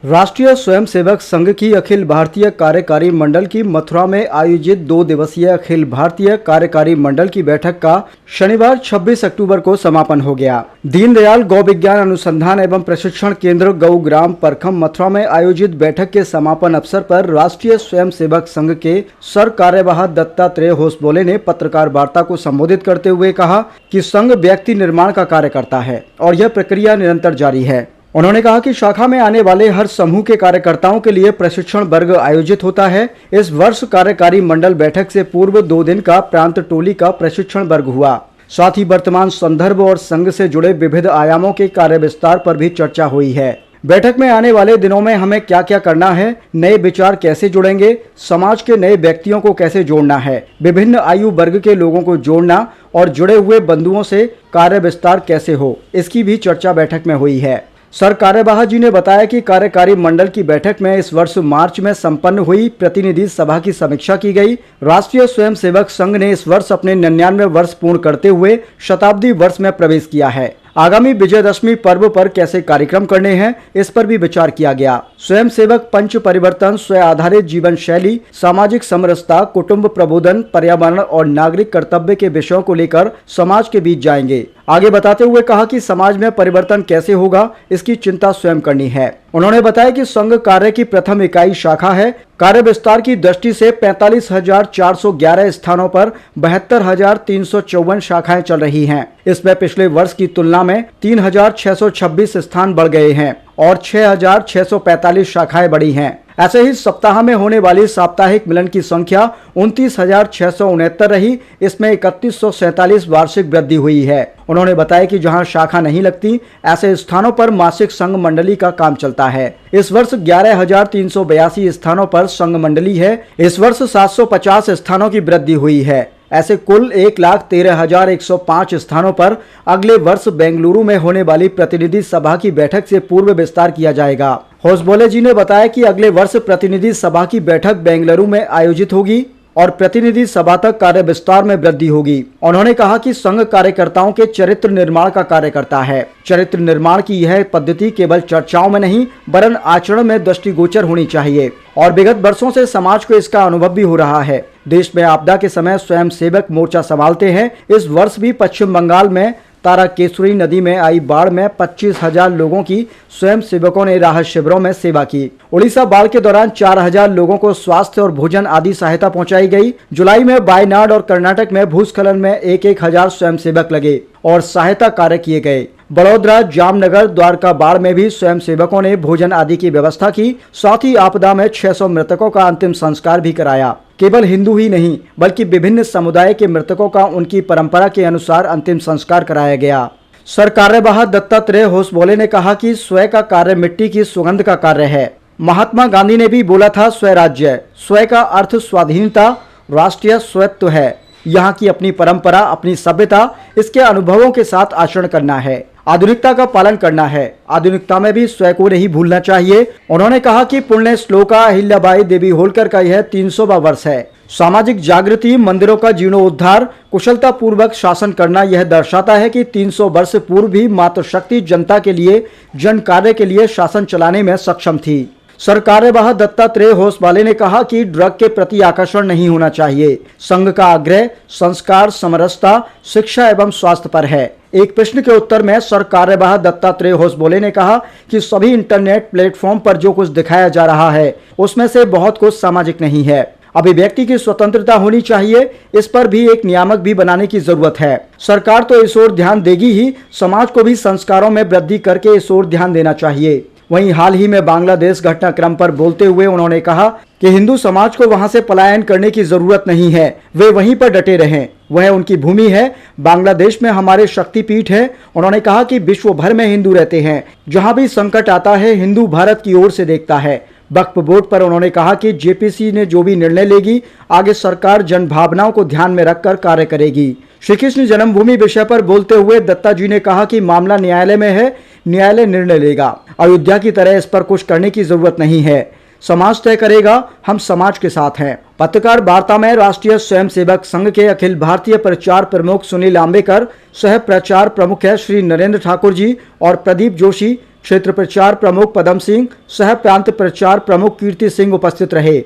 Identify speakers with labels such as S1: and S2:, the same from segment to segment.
S1: राष्ट्रीय स्वयंसेवक संघ की अखिल भारतीय कार्यकारी मंडल की मथुरा में आयोजित 2 दिवसीय अखिल भारतीय कार्यकारी मंडल की बैठक का शनिवार 26 अक्टूबर को समापन हो गया। दीनदयाल गौ विज्ञान अनुसंधान एवं प्रशिक्षण केंद्र गौग्राम परखम मथुरा में आयोजित बैठक के समापन अवसर पर राष्ट्रीय स्वयंसेवक संघ के सर कार्यवाह दत्तात्रेय होसबोले ने पत्रकार वार्ता को संबोधित करते हुए कहा कि संघ व्यक्ति निर्माण का कार्य करता है और यह प्रक्रिया निरंतर जारी है। उन्होंने कहा कि शाखा में आने वाले हर समूह के कार्यकर्ताओं के लिए प्रशिक्षण वर्ग आयोजित होता है। इस वर्ष कार्यकारी मंडल बैठक से पूर्व 2 दिन का प्रांत टोली का प्रशिक्षण वर्ग हुआ। साथ ही वर्तमान संदर्भ और संघ से जुड़े विविध आयामों के कार्य विस्तार पर भी चर्चा हुई है। बैठक में आने वाले दिनों में हमें क्या क्या करना है, नए विचार कैसे जुड़ेंगे, समाज के नए व्यक्तियों को कैसे जोड़ना है, विभिन्न आयु वर्ग के लोगों को जोड़ना और जुड़े हुए बंधुओं से कार्य विस्तार कैसे हो, इसकी भी चर्चा बैठक में हुई है। सर कार्यवाह जी ने बताया कि कार्यकारी मंडल की बैठक में इस वर्ष मार्च में संपन्न हुई प्रतिनिधि सभा की समीक्षा की गई। राष्ट्रीय स्वयंसेवक संघ ने इस वर्ष अपने 99वें वर्ष पूर्ण करते हुए शताब्दी वर्ष में प्रवेश किया है। आगामी विजयदशमी पर्व पर कैसे कार्यक्रम करने हैं, इस पर भी विचार किया गया। स्वयंसेवक पंच परिवर्तन, स्वयं आधारित जीवन शैली, सामाजिक समरसता, कुटुंब प्रबोधन, पर्यावरण और नागरिक कर्तव्य के विषयों को लेकर समाज के बीच जाएंगे। आगे बताते हुए कहा कि समाज में परिवर्तन कैसे होगा, इसकी चिंता स्वयं करनी है। उन्होंने बताया कि संघ कार्य की प्रथम इकाई शाखा है। कार्य विस्तार की दृष्टि से 45,411 स्थानों पर 72,354 शाखाएं चल रही हैं। इसमें पिछले वर्ष की तुलना में 3,626 स्थान बढ़ गए हैं और 6,645 शाखाएं बढ़ी हैं। ऐसे ही सप्ताह में होने वाली साप्ताहिक मिलन की संख्या 29,669 रही। इसमें 3,147 वार्षिक वृद्धि हुई है। उन्होंने बताया कि जहां शाखा नहीं लगती, ऐसे स्थानों पर मासिक संघ मंडली का काम चलता है। इस वर्ष 11,382 स्थानों पर संघ मंडली है। इस वर्ष 750 स्थानों की वृद्धि हुई है। ऐसे कुल 1,13,105 स्थानों पर अगले वर्ष बेंगलुरु में होने वाली प्रतिनिधि सभा की बैठक से पूर्व विस्तार किया जाएगा। होसबोले जी ने बताया कि अगले वर्ष प्रतिनिधि सभा की बैठक बेंगलुरु में आयोजित होगी और प्रतिनिधि सभा तक कार्य विस्तार में वृद्धि होगी। उन्होंने कहा कि संघ कार्यकर्ताओं के चरित्र निर्माण का कार्य करता है। चरित्र निर्माण की यह पद्धति केवल चर्चाओं में नहीं, वरन आचरण में दृष्टिगोचर होनी चाहिए और विगत वर्षों से समाज को इसका अनुभव भी हो रहा है। देश में आपदा के समय स्वयंसेवक मोर्चा संभालते हैं। इस वर्ष भी पश्चिम बंगाल में ताराकेश्वरी नदी में आई बाढ़ में 25,000 लोगों की स्वयंसेवकों ने राहत शिविरों में सेवा की। उड़ीसा बाढ़ के दौरान 4,000 लोगों को स्वास्थ्य और भोजन आदि सहायता पहुंचाई गई। जुलाई में वायनाड और कर्नाटक में भूस्खलन में 1,000 स्वयंसेवक लगे और सहायता कार्य किए गए। बड़ौदा, जामनगर, द्वारका बाढ़ में भी स्वयंसेवकों ने भोजन आदि की व्यवस्था की। साथ ही आपदा में 600 मृतकों का अंतिम संस्कार भी कराया। केवल हिंदू ही नहीं, बल्कि विभिन्न समुदाय के मृतकों का उनकी परंपरा के अनुसार अंतिम संस्कार कराया गया। सर कार्यवाह दत्तात्रेय होसबोले ने कहा कि स्वयं का कार्य मिट्टी की सुगंध का कार्य है। महात्मा गांधी ने भी बोला था, स्वराज्य। स्वयं का अर्थ स्वाधीनता, राष्ट्रीय स्वत्व है। यहाँ की अपनी परंपरा, अपनी सभ्यता, इसके अनुभवों के साथ आचरण करना है। आधुनिकता का पालन करना है। आधुनिकता में भी स्वयं को नहीं भूलना चाहिए। उन्होंने कहा कि पुण्य श्लोका अहिल्याबाई देवी होलकर का यह 300वां वर्ष है। सामाजिक जागृति, मंदिरों का जीर्णोद्धार, कुशलता पूर्वक शासन करना यह दर्शाता है कि 300 वर्ष पूर्व भी मातृशक्ति जनता के लिए, जन कार्य के लिए शासन चलाने में सक्षम थी। सर कार्यवाह दत्तात्रेय होसबोले ने कहा कि ड्रग के प्रति आकर्षण नहीं होना चाहिए। संघ का आग्रह संस्कार, समरसता, शिक्षा एवं स्वास्थ्य पर है। एक प्रश्न के उत्तर में सर कार्यवाह दत्तात्रेय होसबोले ने कहा कि सभी इंटरनेट प्लेटफॉर्म पर जो कुछ दिखाया जा रहा है, उसमें से बहुत कुछ सामाजिक नहीं है। अभिव्यक्ति की स्वतंत्रता होनी चाहिए। इस पर भी एक नियामक भी बनाने की जरूरत है। सरकार तो इस ओर ध्यान देगी ही, समाज को भी संस्कारों में वृद्धि करके इस ओर ध्यान देना चाहिए। वहीं हाल ही में बांग्लादेश घटनाक्रम पर बोलते हुए उन्होंने कहा कि हिंदू समाज को वहां से पलायन करने की जरूरत नहीं है, वे वहीं पर डटे रहें, वह उनकी भूमि है। बांग्लादेश में हमारे शक्तिपीठ है। उन्होंने कहा कि विश्व भर में हिंदू रहते हैं, जहां भी संकट आता है हिंदू भारत की ओर से देखता है। वक्फ बोर्ड पर उन्होंने कहा कि जेपीसी ने जो भी निर्णय लेगी, आगे सरकार जन भावनाओं को ध्यान में रखकर कार्य करेगी। श्री कृष्ण जन्मभूमि विषय पर बोलते हुए दत्ता जी ने कहा कि मामला न्यायालय में है, न्यायालय निर्णय लेगा। अयोध्या की तरह इस पर कुछ करने की जरूरत नहीं है। समाज तय करेगा, हम समाज के साथ हैं। पत्रकार वार्ता में राष्ट्रीय स्वयंसेवक संघ के अखिल भारतीय प्रचार प्रमुख सुनील आंबेकर, सह प्रचार प्रमुख है श्री नरेंद्र ठाकुर जी और प्रदीप जोशी, क्षेत्र प्रचार प्रमुख पदम सिंह, सह प्रांत प्रचार प्रमुख कीर्ति सिंह उपस्थित रहे।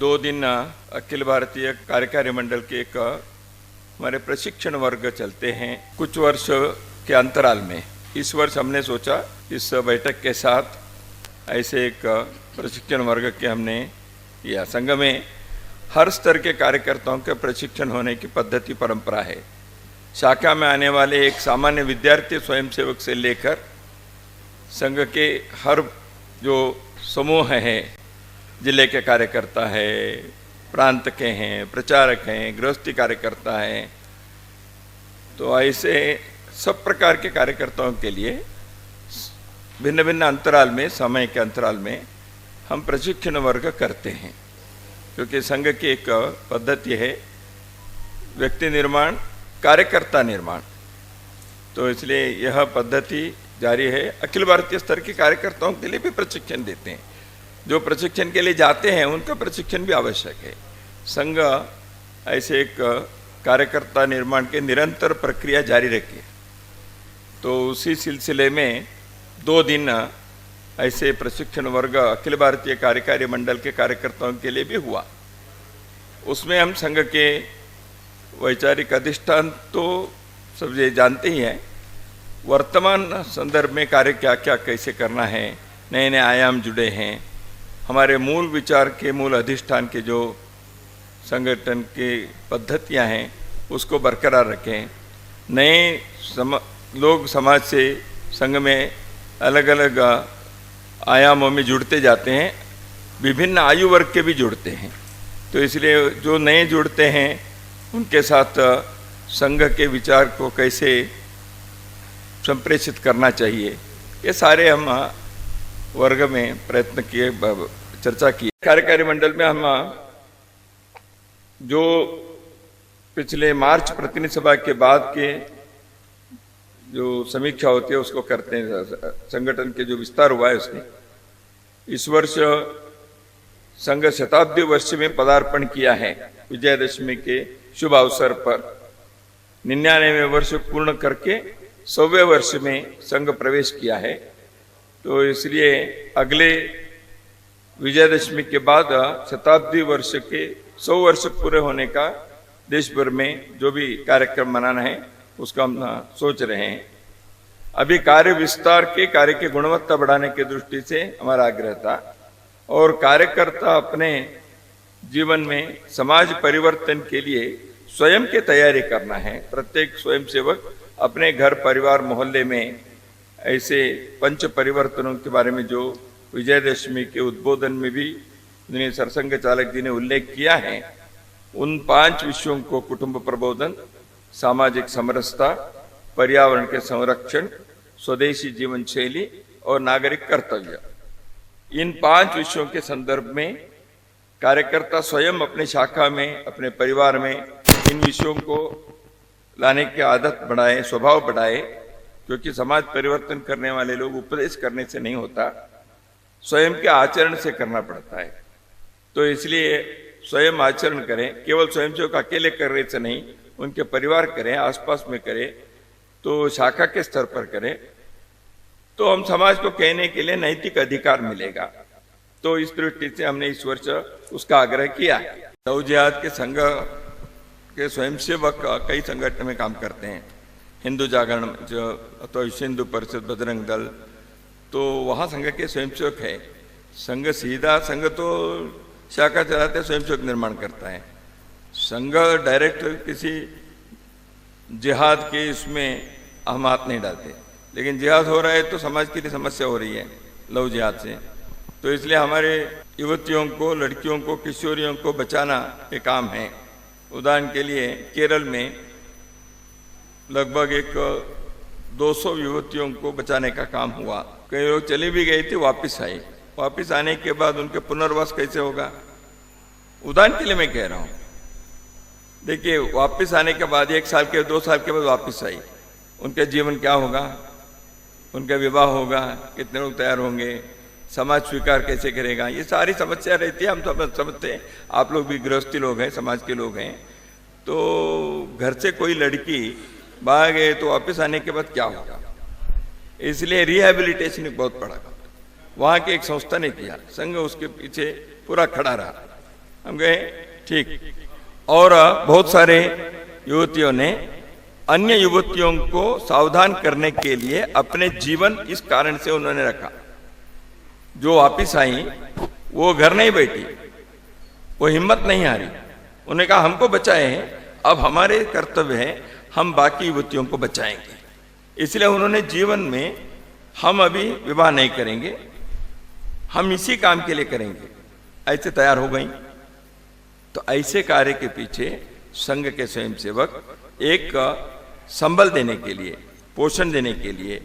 S2: 2 दिन अखिल भारतीय कार्यकारी मंडल के एक हमारे प्रशिक्षण वर्ग चलते हैं कुछ वर्ष के अंतराल में। इस वर्ष हमने सोचा इस बैठक के साथ ऐसे एक प्रशिक्षण वर्ग के हमने या संघ में हर स्तर के कार्यकर्ताओं के प्रशिक्षण होने की पद्धति परंपरा है। शाखा में आने वाले एक सामान्य विद्यार्थी स्वयंसेवक से लेकर संघ के हर जो समूह हैं, जिले के कार्यकर्ता है, प्रांत के हैं, प्रचारक हैं, गृहस्थी कार्यकर्ता हैं, तो ऐसे सब प्रकार के कार्यकर्ताओं के लिए भिन्न भिन्न अंतराल में, समय के अंतराल में हम प्रशिक्षण वर्ग करते हैं, क्योंकि संघ की एक पद्धति है व्यक्ति निर्माण, कार्यकर्ता निर्माण। तो इसलिए यह पद्धति जारी है। अखिल भारतीय स्तर के कार्यकर्ताओं के लिए भी प्रशिक्षण देते हैं। जो प्रशिक्षण के लिए जाते हैं उनका प्रशिक्षण भी आवश्यक है। संघ ऐसे एक कार्यकर्ता निर्माण के निरंतर प्रक्रिया जारी रखे। तो उसी सिलसिले में 2 दिन ऐसे प्रशिक्षण वर्ग अखिल भारतीय कार्यकारी मंडल के कार्यकर्ताओं के लिए भी हुआ। उसमें हम संघ के वैचारिक अधिष्ठान तो सब ये जानते ही हैं, वर्तमान संदर्भ में कार्य क्या क्या कैसे करना है, नए नए आयाम जुड़े हैं, हमारे मूल विचार के मूल अधिष्ठान के जो संगठन की पद्धतियां हैं उसको बरकरार रखें। नए लोग समाज से संघ में अलग अलग आयामों में जुड़ते जाते हैं, विभिन्न आयु वर्ग के भी जुड़ते हैं। तो इसलिए जो नए जुड़ते हैं उनके साथ संघ के विचार को कैसे संप्रेषित करना चाहिए, ये सारे हम वर्ग में प्रयत्न किए, चर्चा की। कार्यकारी मंडल में हम जो पिछले मार्च प्रतिनिधि सभा के बाद के जो समीक्षा होती है उसको करते हैं। संगठन के जो विस्तार हुआ है उसने इस वर्ष संघ शताब्दी वर्ष में पदार्पण किया है। विजयदशमी के शुभ अवसर पर 99वें वर्ष पूर्ण करके 100वें वर्ष में संघ प्रवेश किया है। तो इसलिए अगले विजयदशमी के बाद शताब्दी वर्ष के 100 वर्ष पूरे होने का देश भर में जो भी कार्यक्रम मनाना है उसका हम सोच रहे हैं। अभी कार्य विस्तार के कार्य की गुणवत्ता बढ़ाने की दृष्टि से हमारा आग्रह था और कार्यकर्ता अपने जीवन में समाज परिवर्तन के लिए स्वयं की तैयारी करना है। प्रत्येक स्वयंसेवक अपने घर, परिवार, मोहल्ले में ऐसे पंच परिवर्तनों के बारे में जो विजयदशमी के उद्बोधन में भी सरसंघ चालक जी ने उल्लेख किया है, उन 5 विषयों को कुटुंब प्रबोधन, सामाजिक समरसता, पर्यावरण के संरक्षण, स्वदेशी जीवन शैली और नागरिक कर्तव्य, इन 5 विषयों के संदर्भ में कार्यकर्ता स्वयं अपने शाखा में, अपने परिवार में इन विषयों को लाने की आदत बढ़ाए, स्वभाव बढ़ाए, क्योंकि समाज परिवर्तन करने वाले लोग उपदेश करने से नहीं होता, स्वयं के आचरण से करना पड़ता है। तो इसलिए स्वयं आचरण करें, केवल स्वयंसेवक अकेले करने से नहीं, उनके परिवार करें, आसपास में करें, तो शाखा के स्तर पर करें, तो हम समाज को कहने के लिए नैतिक अधिकार मिलेगा। तो इस दृष्टि से हमने इस वर्ष उसका आग्रह किया। लव जिहाद के संघ के स्वयंसेवक कई संगठन में काम करते हैं, हिंदू जागरण जो तो विश्व हिंदू परिषद, बजरंग दल, तो वहाँ संघ के स्वयंसेवक है। संघ सीधा संघ तो शाखा चलाते, स्वयंसेवक निर्माण करता है। संघ डायरेक्ट किसी जिहाद के इसमें हम हाथ नहीं डालते, लेकिन जिहाद हो रहा है तो समाज के लिए समस्या हो रही है लव जिहाद से। तो इसलिए हमारे युवतियों को, लड़कियों को, किशोरियों को बचाना ये काम है। उदाहरण के लिए केरल में लगभग 200 युवतियों को बचाने का काम हुआ। कई लोग चली भी गई थी, वापस आई। वापस आने के बाद उनके पुनर्वास कैसे होगा? उदाहरण के लिए मैं कह रहा हूँ। देखिए, वापस आने के बाद 1 साल के 2 साल के बाद वापस आई, उनका जीवन क्या होगा? उनका विवाह होगा, कितने लोग तैयार होंगे, समाज स्वीकार कैसे करेगा? ये सारी समस्या रहती है। हम तो समझते हैं, आप लोग भी गृहस्थी लोग हैं, समाज के लोग हैं, तो घर से कोई लड़की बाहर गए तो वापस आने के बाद क्या होगा? इसलिए रिहैबिलिटेशन एक बहुत बड़ा काम वहाँ की एक संस्था ने किया, संघ उसके पीछे पूरा खड़ा रहा। हम गए ठीक, और बहुत सारे युवतियों ने अन्य युवतियों को सावधान करने के लिए अपने जीवन इस कारण से उन्होंने रखा। जो वापिस आई वो घर नहीं बैठी, वो हिम्मत नहीं हारी, उन्होंने कहा हमको बचाए हैं, अब हमारे कर्तव्य है हम बाकी युवतियों को बचाएंगे। इसलिए उन्होंने जीवन में हम अभी विवाह नहीं करेंगे, हम इसी काम के लिए करेंगे, ऐसे तैयार हो गई। तो ऐसे कार्य के पीछे संघ के स्वयंसेवक एक संबल देने के लिए, पोषण देने के लिए,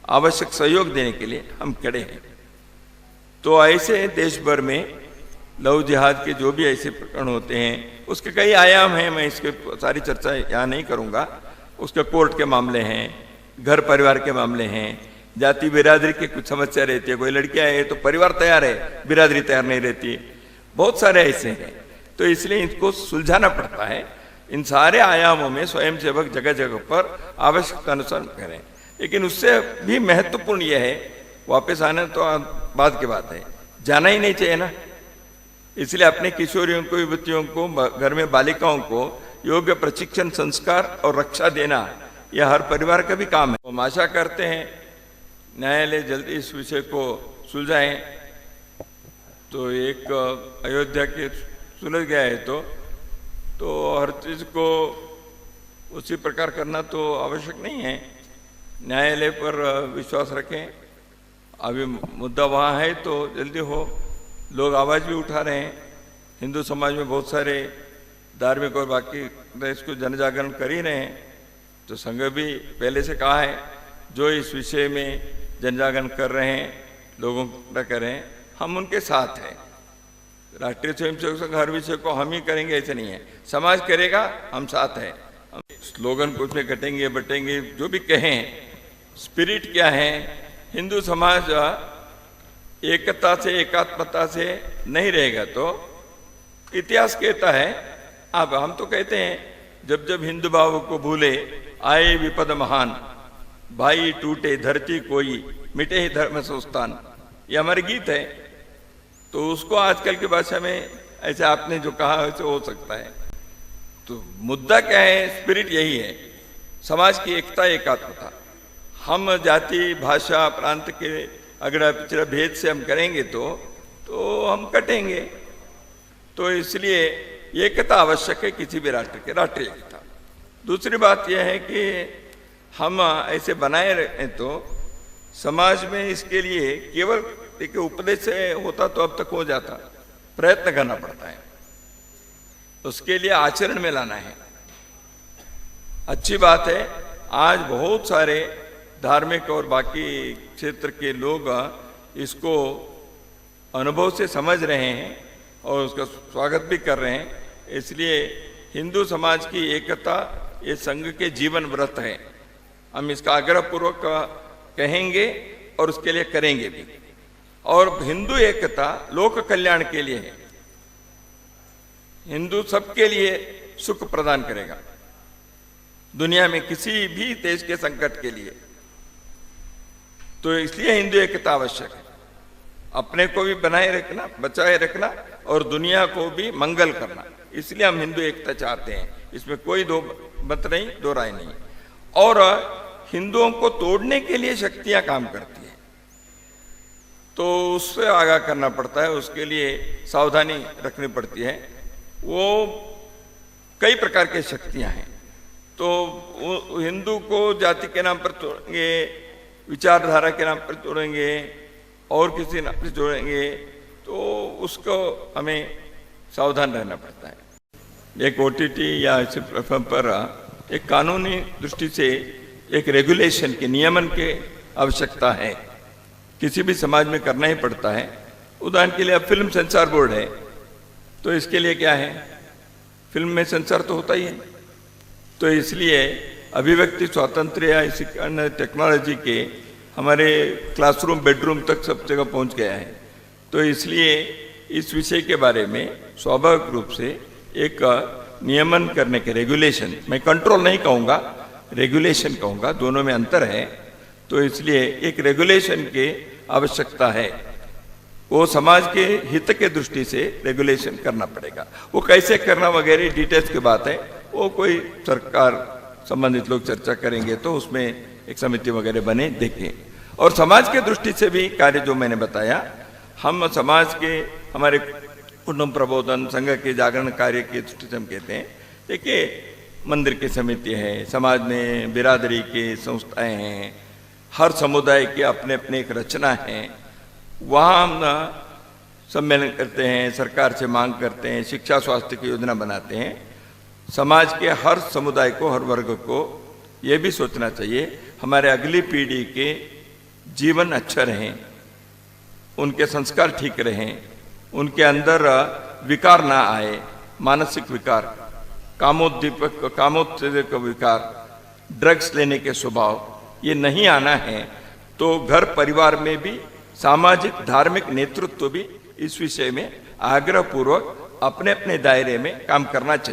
S2: आवश्यक सहयोग देने के लिए हम खड़े हैं। तो ऐसे देश भर में लव जिहाद के जो भी ऐसे प्रकरण होते हैं उसके कई आयाम हैं, मैं इसके सारी चर्चा यहाँ नहीं करूँगा। उसके कोर्ट के मामले हैं, घर परिवार के मामले हैं, जाति बिरादरी की कुछ समस्या रहती है, कोई लड़कियाँ है तो परिवार तैयार है, बिरादरी तैयार नहीं रहती, बहुत सारे ऐसे हैं। तो इसलिए इनको सुलझाना पड़ता है। इन सारे आयामों में स्वयंसेवक जगह जगह पर आवश्यकता अनुसार करें, लेकिन उससे भी महत्वपूर्ण यह है, वापस आना तो बाद की बात है, जाना ही नहीं चाहिए ना। इसलिए अपने किशोरियों को, युवतियों को, घर में बालिकाओं को योग्य प्रशिक्षण, संस्कार और रक्षा देना यह हर परिवार का भी काम है। हम आशा करते हैं न्यायालय जल्दी इस विषय को सुलझाएं। तो एक अयोध्या के सुलझ गया है तो हर चीज को उसी प्रकार करना तो आवश्यक नहीं है। न्यायालय पर विश्वास रखें। अभी मुद्दा वहाँ है तो जल्दी हो। लोग आवाज़ भी उठा रहे हैं, हिंदू समाज में बहुत सारे धार्मिक और बाकी देश को जन जागरण कर ही रहे हैं। तो संघ भी पहले से कहा है, जो इस विषय में जन जागरण कर रहे हैं, लोगों का करें, हम उनके साथ हैं। राष्ट्रीय स्वयंसेवक संघ हर विषय को हम ही करेंगे ऐसे नहीं है, समाज करेगा, हम साथ हैं। हम स्लोगन कुछ में घटेंगे बटेंगे, जो भी कहें, स्पिरिट क्या है, हिंदू समाज एकता से, एकात्मता से नहीं रहेगा तो इतिहास कहता है। अब हम तो कहते हैं, जब जब हिंदू भाव को भूले आए विपद महान, भाई टूटे धरती कोई, मिटे ही धर्म संस्थान, ये हमारे गीत है। तो उसको आजकल की भाषा में ऐसे आपने जो कहा वैसे हो सकता है। तो मुद्दा क्या है, स्पिरिट यही है, समाज की एकता, एकात्मता। हम जाति, भाषा, प्रांत के अगड़ा पिछड़ा भेद से हम करेंगे तो हम कटेंगे। तो इसलिए एकता आवश्यक है किसी भी राष्ट्र के, राष्ट्रीय एकता। दूसरी बात यह है कि हम ऐसे बनाए रहे तो समाज में इसके लिए केवल देखिए उपदेश से होता तो अब तक हो जाता, प्रयत्न करना पड़ता है, उसके लिए आचरण में लाना है। अच्छी बात है, आज बहुत सारे धार्मिक और बाकी क्षेत्र के लोग इसको अनुभव से समझ रहे हैं और उसका स्वागत भी कर रहे हैं। इसलिए हिंदू समाज की एकता ये संघ के जीवन व्रत है। हम इसका आग्रहपूर्वक कहेंगे और उसके लिए करेंगे भी। और हिंदू एकता लोक कल्याण के लिए है, हिंदू सबके लिए सुख प्रदान करेगा, दुनिया में किसी भी देश के संकट के लिए। तो इसलिए हिंदू एकता आवश्यक है, अपने को भी बनाए रखना, बचाए रखना और दुनिया को भी मंगल करना। इसलिए हम हिंदू एकता चाहते हैं, इसमें कोई दो मत नहीं, दो राय नहीं। और हिंदुओं को तोड़ने के लिए शक्तियां काम करती है, तो उससे आगाह करना पड़ता है, उसके लिए सावधानी रखनी पड़ती है। वो कई प्रकार की शक्तियां हैं। तो वो हिंदू को जाति के नाम पर तोड़ेंगे, विचारधारा के नाम पर जोड़ेंगे और किसी नाम पर जोड़ेंगे, तो उसको हमें सावधान रहना पड़ता है। एक OTT या ऐसे प्लेटफॉर्म पर एक कानूनी दृष्टि से एक रेगुलेशन के, नियमन के आवश्यकता है, किसी भी समाज में करना ही पड़ता है। उदाहरण के लिए अब फिल्म सेंसर बोर्ड है, तो इसके लिए क्या है, फिल्म में सेंसर तो होता ही है। तो इसलिए अभिव्यक्ति स्वातंत्र्य या इसी टेक्नोलॉजी के हमारे क्लासरूम, बेडरूम तक सब जगह पहुंच गया है। तो इसलिए इस विषय के बारे में स्वाभाविक रूप से एक नियमन करने के, रेगुलेशन, मैं कंट्रोल नहीं कहूँगा, रेगुलेशन कहूँगा, दोनों में अंतर है। तो इसलिए एक रेगुलेशन की आवश्यकता है। वो समाज के हित के दृष्टि से रेगुलेशन करना पड़ेगा। वो कैसे करना वगैरह डिटेल्स की बात है, वो कोई सरकार संबंधित लोग चर्चा करेंगे, तो उसमें एक समिति वगैरह बने देखें। और समाज के दृष्टि से भी कार्य जो मैंने बताया, हम समाज के हमारे कुटुंब प्रबोधन संघ के जागरण कार्य की दृष्टि से हम कहते हैं, देखिए मंदिर की समिति है, समाज में बिरादरी की संस्थाएं हैं, हर समुदाय के अपने अपने एक रचना है, वहाँ हम सम्मेलन करते हैं, सरकार से मांग करते हैं, शिक्षा स्वास्थ्य की योजना बनाते हैं। समाज के हर समुदाय को, हर वर्ग को ये भी सोचना चाहिए हमारे अगली पीढ़ी के जीवन अच्छा रहें, उनके संस्कार ठीक रहें, उनके अंदर विकार ना आए, मानसिक विकार, कामोत्तेजक विकार, ड्रग्स लेने के स्वभाव ये नहीं आना है। तो घर परिवार में भी सामाजिक धार्मिक नेतृत्व भी इस विषय में आग्रहपूर्वक अपने अपने दायरे में काम करना चाहिए।